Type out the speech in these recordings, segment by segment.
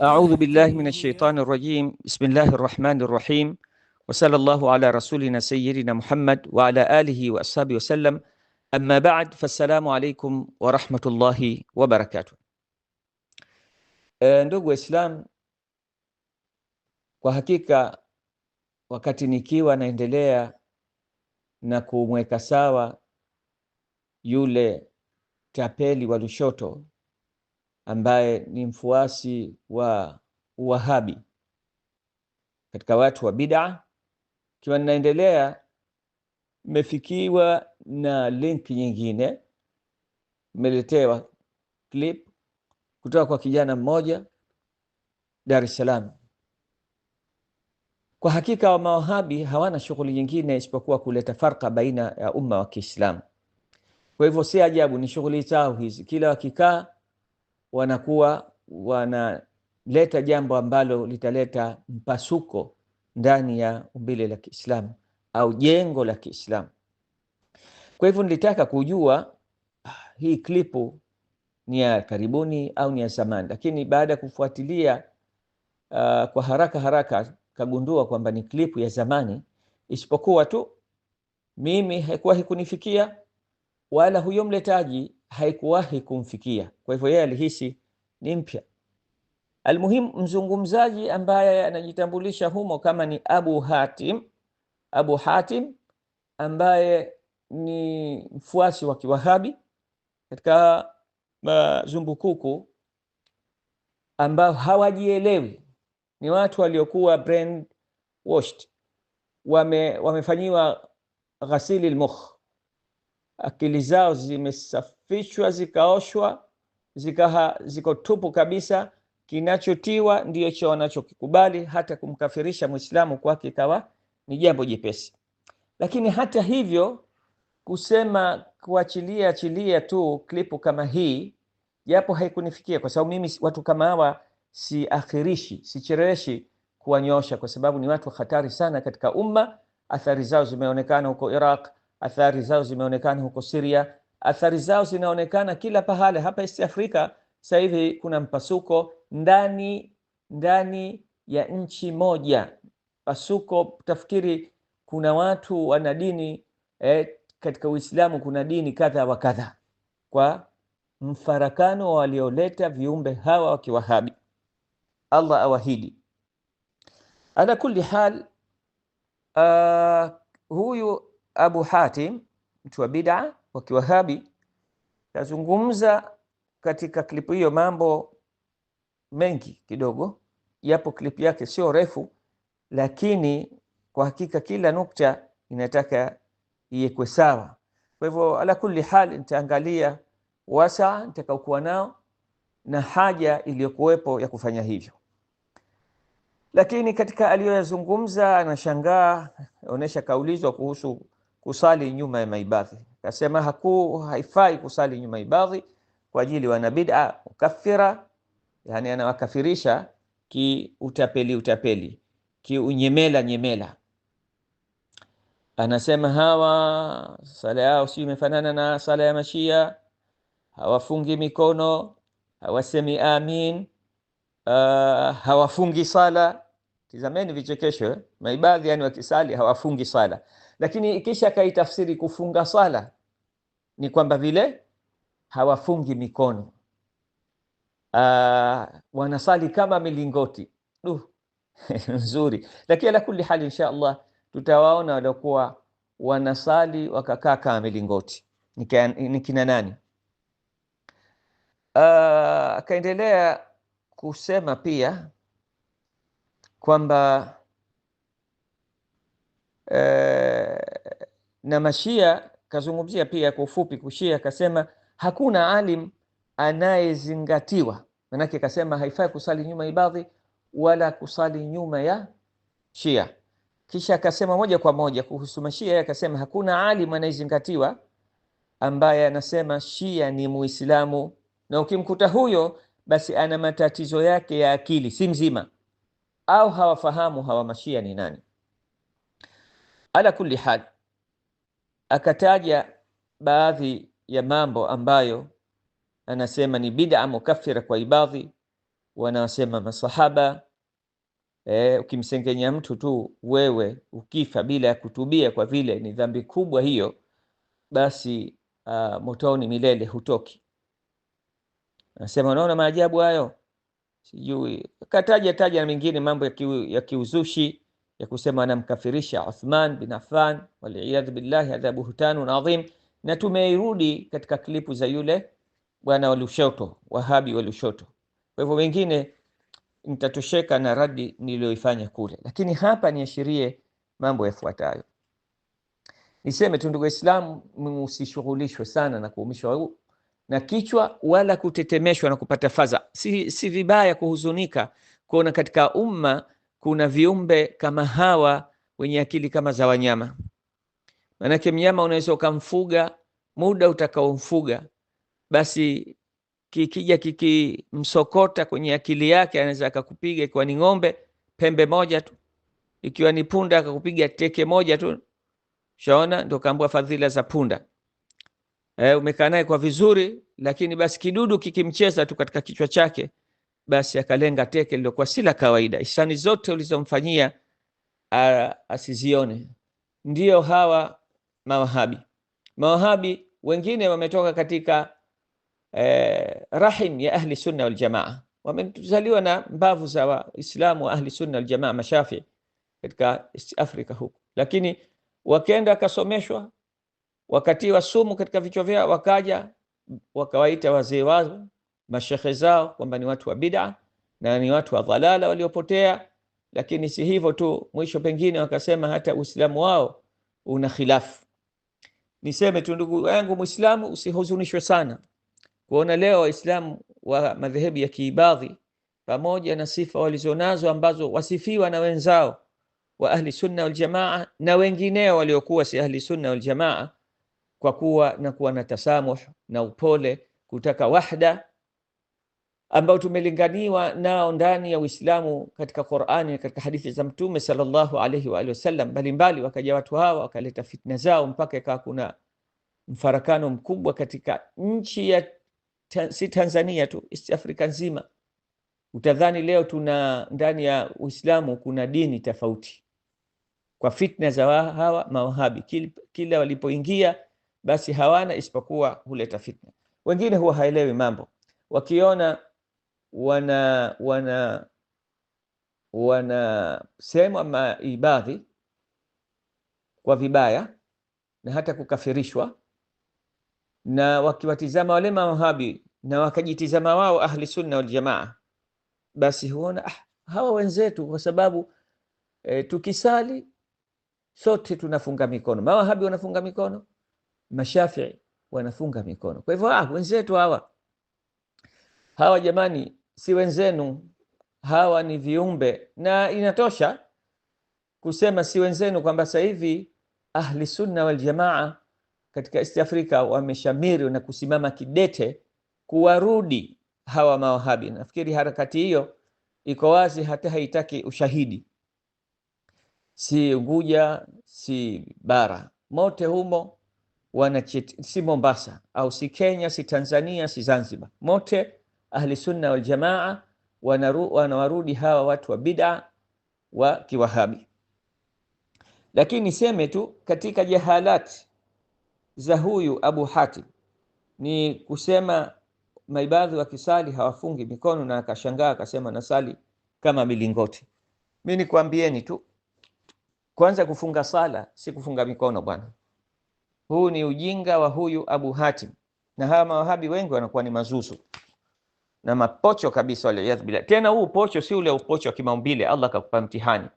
أعوذ بالله من الشيطان الرجيم. بسم الله الرحمن الرحيم، وصلى الله على رسولنا سيدنا محمد وعلى آله وأصحابه وسلم. أما بعد، فالسلام عليكم ورحمة الله وبركاته. Ndugu Waislamu, kwa hakika wakati nikiwa naendelea na kumweka sawa yule tapeli wa Lushoto ambaye ni mfuasi wa Wahabi katika watu wa bid'a, kiwa ninaendelea, mefikiwa na link nyingine, meletewa clip kutoka kwa kijana mmoja Dar es Salaam. Kwa hakika wa Mawahabi hawana shughuli nyingine isipokuwa kuleta farqa baina ya umma wa Kiislamu. Kwa hivyo si ajabu, ni shughuli zao hizi, kila wakikaa wanakuwa wanaleta jambo ambalo litaleta mpasuko ndani ya umbile la Kiislamu au jengo la Kiislamu. Kwa hivyo nilitaka kujua hii klipu ni ya karibuni au ni ya zamani, lakini baada ya kufuatilia kwa haraka kagundua kwamba ni klipu ya zamani, isipokuwa tu mimi haikuwahi kunifikia wala huyo mletaji haikuwahi kumfikia. Kwa hivyo yeye alihisi ni mpya. Almuhimu, mzungumzaji ambaye anajitambulisha humo kama ni Abu Hatim ambaye ni mfuasi wa Kiwahabi katika mazumbukuku ambao hawajielewi, ni watu waliokuwa brain washed, wamefanyiwa ghasili al-mukh, akili zao zimesafishwa, zikaoshwa, ziko tupu kabisa. Kinachotiwa ndicho wanachokikubali, hata kumkafirisha Muislamu kwake ikawa ni jambo jepesi. Lakini hata hivyo, kusema kuachilia tu klipu kama hii, japo haikunifikia, kwa sababu mimi watu kama hawa sichereshi kuwanyosha, kwa sababu ni watu hatari sana katika umma. Athari zao zimeonekana huko Iraq, athari zao zimeonekana huko Syria, athari zao zinaonekana kila pahala. Hapa East Africa sasa hivi kuna mpasuko ndani ya nchi moja. Pasuko, tafikiri kuna watu wana dini katika Uislamu kuna dini kadha wa kadha, kwa mfarakano walioleta viumbe hawa wa Kiwahabi. Allah awahidi. Ala kulli hal, huyu Abu Hatim, mtu wa bid'a wa Kiwahabi, kazungumza katika klipu hiyo mambo mengi kidogo, yapo klipu yake sio refu, lakini kwa hakika kila nukta inataka iwekwe sawa. Kwa hivyo ala kulli hal, nitaangalia wasaa nitakaokuwa nao na haja iliyokuwepo ya kufanya hivyo. Lakini katika aliyoyazungumza, anashangaa, anaonyesha kaulizwa kuhusu kusali nyuma ya maibadhi, akasema haifai kusali nyuma ya maibadhi kwa ajili wana bid'a mukaffira, yani anawakafirisha utapeli, nyemela. Anasema hawa sala yao si imefanana na sala ya Mashia, hawafungi mikono, hawasemi amin, hawafungi sala. Tizameni vichekesho, maibadhi yani wakisali hawafungi sala, lakini kisha kaitafsiri kufunga sala ni kwamba vile hawafungi mikono, wanasali kama milingoti. Nzuri. Lakini ala kulli hali, insha Allah tutawaona waliokuwa wanasali wakakaa kama milingoti ni kina nani. Akaendelea kusema pia kwamba na Mashia, kazungumzia pia kwa ufupi kushia, akasema hakuna alim anayezingatiwa, manake akasema haifai kusali nyuma ibadhi wala kusali nyuma ya Shia. Kisha akasema moja kwa moja kuhusu Mashia, akasema hakuna alim anayezingatiwa ambaye anasema Shia ni Muislamu, na ukimkuta huyo basi ana matatizo yake ya akili, si mzima, au hawafahamu hawa Mashia ni nani. Ala kulli hal, akataja baadhi ya mambo ambayo anasema ni bid'a mukaffira kwa ibadhi, wanasema masahaba, ukimsengenya mtu tu wewe ukifa bila ya kutubia, kwa vile ni dhambi kubwa hiyo, basi motoni milele hutoki. Anasema unaona maajabu hayo, sijui taja na mengine mambo ya kiuzushi ya kusema anamkafirisha Uthman bin Affan, waliyadhu billahi, hadha buhtanun adhim. Na tumeirudi katika klipu za yule bwana wa Lushoto, Wahabi wa Lushoto. Kwa hivyo wengine nitatosheka na radi niliyoifanya kule, lakini hapa niashirie mambo yafuatayo. Niseme tu ndugu Waislamu, msishughulishwe sana na kuumishwa na kichwa wala kutetemeshwa na kupata faza. Si vibaya kuhuzunika kuona katika umma kuna viumbe kama hawa wenye akili kama za wanyama. Manake mnyama unaweza ukamfuga muda utakaomfuga, basi kikija kikimsokota kwenye akili yake anaweza akakupiga. Ikiwa ni ng'ombe pembe moja tu, ikiwa ni punda akakupiga teke moja tu. Shaona, ndio kaambua fadhila za punda. Umekaa naye kwa vizuri, lakini basi kidudu kikimcheza tu katika kichwa chake, basi akalenga teke lilokuwa si la kawaida. Ihsani zote ulizomfanyia asizione. Ndio hawa mawahabi wengine wametoka katika rahim ya ahli sunna wal jamaa, wamezaliwa na mbavu za Waislamu wa ahli sunna wal jamaa mashafi katika East Africa huko, lakini wakaenda wakasomeshwa, wakatiwa sumu katika vichwa vyao, wakaja wakawaita wazee wao mashekhe zao kwamba ni watu wa bid'a na ni watu wa dhalala waliopotea. Lakini si hivyo tu, mwisho pengine wakasema hata Uislamu wao una khilafu. Niseme tu ndugu yangu Muislamu, usihuzunishwe sana kuona leo Waislamu wa madhehebu ya Kiibadhi pamoja na sifa walizonazo ambazo wasifiwa na wenzao wa ahli sunna wal jamaa na wengineo waliokuwa si ahli sunna wal jamaa, kwa kuwa na tasamuh na upole, kutaka wahda ambao tumelinganiwa nao ndani ya Uislamu katika Qur'ani, katika hadithi za Mtume sallallahu alayhi wa alihi wasallam mbalimbali. Wakaja watu hawa wakaleta fitna zao mpaka ikawa kuna mfarakano mkubwa katika nchi ya si Tanzania tu, East Africa nzima. Utadhani leo tuna ndani ya Uislamu kuna dini tofauti kwa fitna za hawa mawahabi. Kila walipoingia basi hawana isipokuwa huleta fitna. Wengine huwa haelewi mambo, wakiona sema maibadhi kwa vibaya na hata kukafirishwa, na wakiwatizama wale mawahabi na wakajitizama wao ahli sunna wal jamaa, basi huona hawa wenzetu, kwa sababu tukisali sote tunafunga mikono. Mawahabi wanafunga mikono, Mashafii wanafunga mikono. Kwa hivyo wenzetu hawa jamani, si wenzenu, hawa ni viumbe. Na inatosha kusema si wenzenu kwamba sasa hivi ahli sunna wal jamaa katika East Africa wameshamiri na kusimama kidete kuwarudi hawa mawahabi. Nafikiri harakati hiyo iko wazi, hata haitaki ushahidi. Si Unguja, si bara, mote humo si Mombasa au si Kenya, si Tanzania, si Zanzibar, mote ahli sunna wal jamaa wanawarudi hawa watu wa bid'a wa kiwahabi. Lakini niseme tu katika jahalati za huyu Abu Hatim ni kusema maibadhi wa kisali hawafungi mikono, na akashangaa akasema nasali kama milingoti. Mimi nikwambieni tu, kwanza kufunga sala si kufunga mikono bwana. Huu ni ujinga wa huyu Abu Hatim, na hawa mawahabi wengi wanakuwa ni mazuzu na mapocho kabisa, waliyadhu billah. Tena huu upocho si ule upocho wa kimaumbile Allah akakupa mtihani.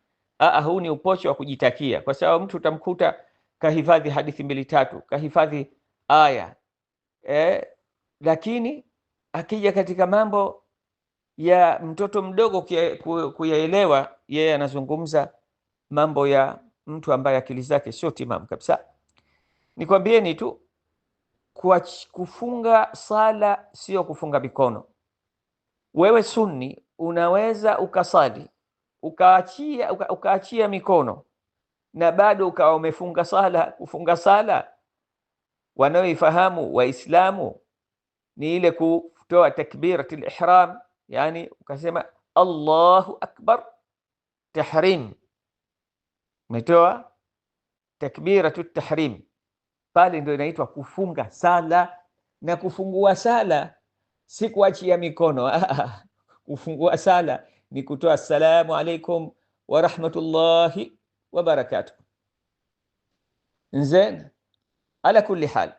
Huu ni upocho wa kujitakia, kwa sababu mtu utamkuta kahifadhi hadithi 2-3, kahifadhi aya, lakini akija katika mambo ya mtoto mdogo kuyaelewa, yeye anazungumza mambo ya mtu ambaye akili zake sio timamu kabisa. Nikwambieni tu, kufunga sala sio kufunga mikono. Wewe sunni unaweza ukasali ukaachia mikono na bado ukawa umefunga sala. Kufunga sala wanaoifahamu Waislamu ni ile kutoa takbiratul ihram, yani ukasema Allahu akbar, tahrim, umetoa takbiratu tahrim, pale ndio inaitwa kufunga sala. Na kufungua sala si kuachia mikono kufungua sala ni kutoa assalamu alaikum wa rahmatullahi wa barakatuh. Nzen, ala kulli hal,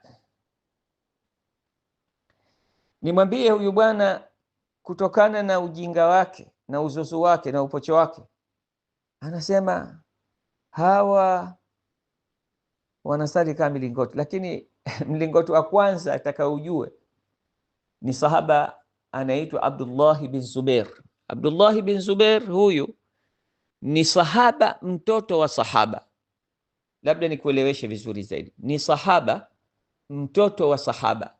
nimwambie huyu bwana, kutokana na ujinga wake na uzuzu wake na upocho wake, anasema hawa wanasali kama milingoti. Lakini mlingoti wa kwanza atakaujue ni sahaba anaitwa Abdullah bin Zubair. Abdullah bin Zubair huyu ni sahaba, mtoto wa sahaba. Labda nikueleweshe vizuri zaidi, ni sahaba, mtoto wa sahaba.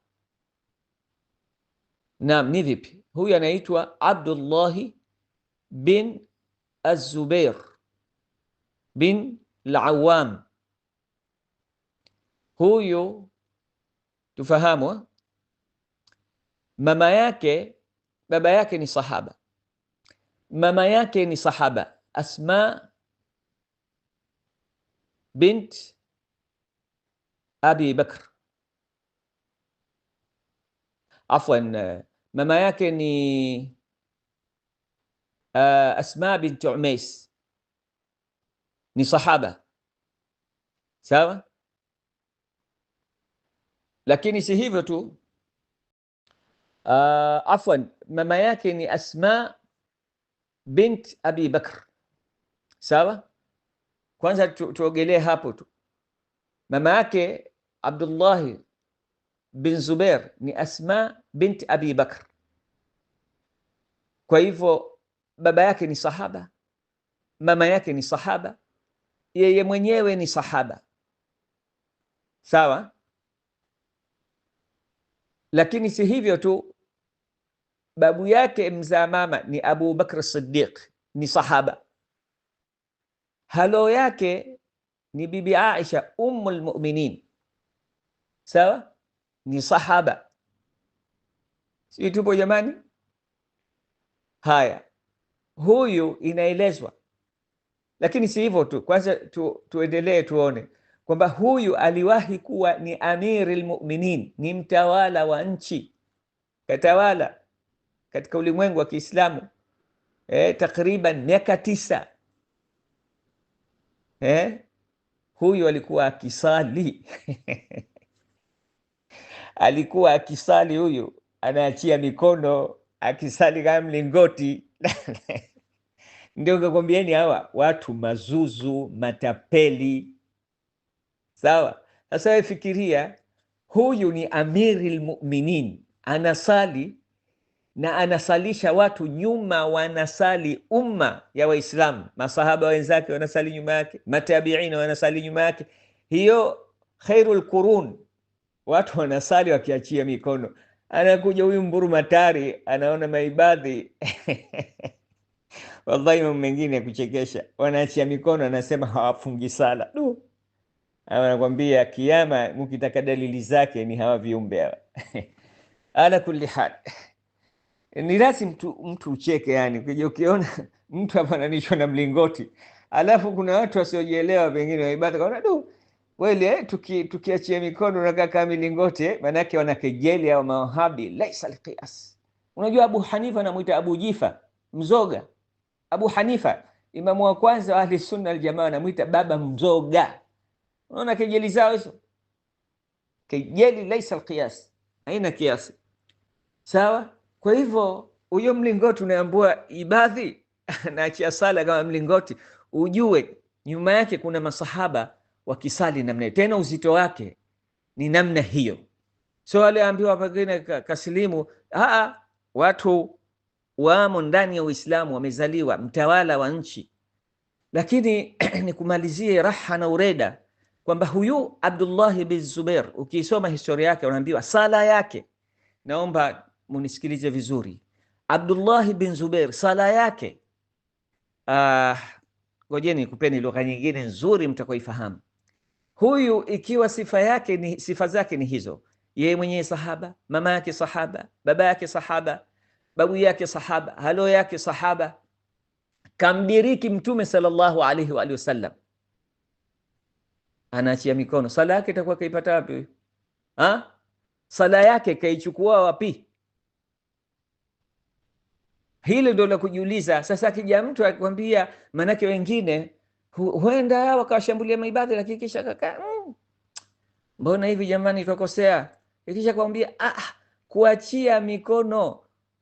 Naam, ni vipi? Huyu anaitwa Abdullah bin Az-Zubair bin Al-Awwam. Huyu tufahamu, mama yake, baba yake ni sahaba, mama yake ni sahaba, Asma bint Abi Bakr. Afwan, mama yake ni Asma bint Umais, ni sahaba, sawa. Lakini si hivyo tu, afwan, mama yake ni Asma bint Abi Bakr, sawa. Kwanza tuogelee hapo tu, mama yake Abdullah bin Zubair ni Asma bint Abi Bakr. Kwa hivyo baba yake ni sahaba, mama yake ni sahaba, yeye mwenyewe ni sahaba, sawa. Lakini si hivyo tu, babu yake mzaa mama ni Abu Bakr Siddiq, ni sahaba. Halo yake ni bibi Aisha ummul mu'minin, sawa, ni sahaba. Si tupo jamani? Haya, huyu inaelezwa. Lakini si hivyo tu, kwanza tuendelee tuone kwamba huyu aliwahi kuwa ni amirul mu'minin, ni mtawala wa nchi, katawala katika ulimwengu wa Kiislamu takriban miaka 9. Huyu alikuwa akisali alikuwa akisali, huyu anaachia mikono akisali kama mlingoti ndio ngakwambieni hawa watu mazuzu, matapeli, sawa. Sasa wewe fikiria, huyu ni amirul mu'minin, anasali na anasalisha watu nyuma, wanasali umma ya Waislamu, masahaba wenzake wanasali nyuma yake, matabiina wanasali nyuma yake, hiyo khairul qurun, watu wanasali wakiachia mikono. Anakuja huyu mburumatari, anaona maibadhi wallahi mambo mengine ya kuchekesha, wanaachia mikono, anasema hawafungi sala. Anakuambia kiyama mkitaka dalili zake ni hawa viumbe hawa ala kulli hal, ni lazim mtu ucheke. Yani ukija ukiona mtu hapa ananishwa na mlingoti, alafu kuna watu wasiojielewa pengine waibada, kaona kweli tukiachia mikono na kaka milingoti, maana yake wanakejeli au mawahabi. Laisa alqiyas. Unajua Abu Hanifa anamuita Abu Jifa mzoga. Abu Hanifa imamu wa kwanza wa ahli sunna aljamaa, anamuita baba mzoga. Unaona kejeli zao hizo, kejeli. Laisa alqiyas, haina kiasi, sawa. Kwa hivyo huyo mlingoti unaambua ibadhi anaachia sala kama mlingoti, ujue nyuma yake kuna masahaba wakisali namna hiyo, tena uzito wake ni namna hiyo. So wale ambiwa pengine kasilimu, watu wamo ndani ya Uislamu, wamezaliwa, mtawala wa nchi. Lakini nikumalizie raha na ureda kwamba huyu Abdullah bin Zubair, ukisoma historia yake unaambiwa sala yake, naomba munisikilize vizuri, Abdullah bin Zubair sala yake, ngojeni kupeni lugha nyingine nzuri mtakoifahamu. Huyu ikiwa sifa zake ni hizo, yeye mwenyewe sahaba, mama yake sahaba, baba yake sahaba, babu yake sahaba, halo yake sahaba, kamdiriki Mtume sallallahu alaihi wa alihi wasallam, anaachia mikono. Sala yake itakuwa kaipata wapi? Sala yake kaichukua wapi? Hilo ndio la kujiuliza. Sasa akija mtu akwambia, manake wengine huenda wakawashambulia maibadhi, lakini kisha kaka mbona hivi jamani, tukosea. Ikisha kwambia kuachia mikono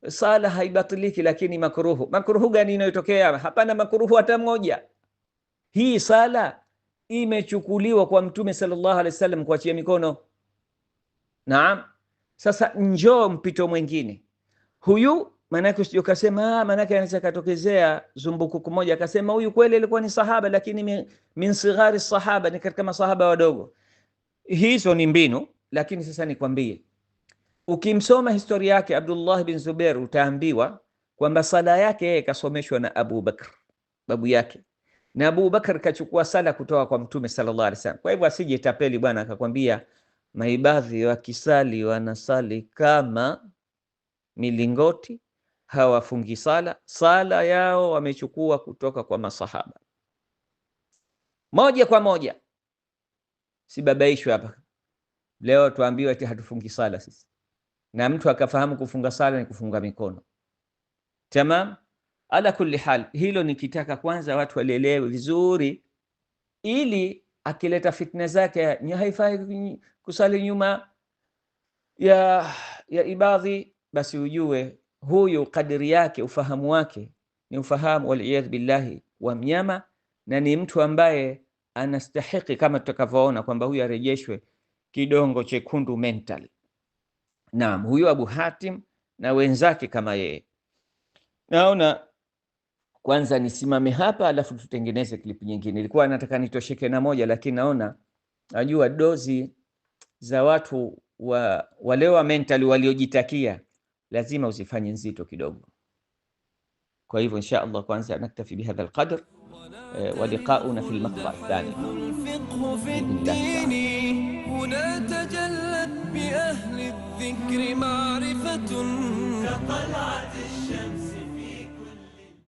sala haibatiliki, lakini makruhu. Makruhu gani inayotokea? Hapana makruhu hata moja. Hii sala imechukuliwa kwa Mtume sallallahu alaihi wasallam kuachia mikono. Naam. Sasa njoo mpito mwingine. Huyu manake usije ukasema manake anaweza katokezea zumbukuku moja akasema huyu kweli alikuwa ni sahaba, lakini min sighari sahaba, ni katika masahaba wadogo. Hizo ni mbinu, lakini sasa nikwambie, ukimsoma historia yake Abdullah bin Zubair utaambiwa kwamba sala yake yeye kasomeshwa na Abu Bakr, babu yake, na Abu Bakr kachukua sala kutoka kwa Mtume sallallahu alaihi wasallam. Kwa hivyo asije tapeli bwana akakwambia maibadhi wakisali wanasali kama milingoti, hawafungi sala. Sala yao wamechukua kutoka kwa masahaba moja kwa moja. Sibabaishwe hapa leo tuambiwe eti hatufungi sala sisi, na mtu akafahamu kufunga sala ni kufunga mikono. Tamam. Ala kulli hal, hilo nikitaka kwanza watu walielewe vizuri, ili akileta fitna zake ni haifai kusali nyuma ya ibadhi, basi ujue huyu kadiri yake, ufahamu wake ni ufahamu waliyadh billahi wa mnyama, na ni mtu ambaye anastahiki kama tutakavyoona kwamba huyu arejeshwe kidongo chekundu mental. Naam, huyu Abu Hatim na wenzake kama yeye. Naona kwanza nisimame hapa, alafu tutengeneze klipu nyingine. Nilikuwa nataka nitosheke na moja, lakini naona najua dozi za watu walewa mentally waliojitakia lazima usifanye nzito kidogo. Kwa hivyo insha Allah kwanza naktafi bihadha alqadr, wa liqauna fi almaqta athani. هنا تجلت بأهل الذكر معرفة كطلعة الشمس.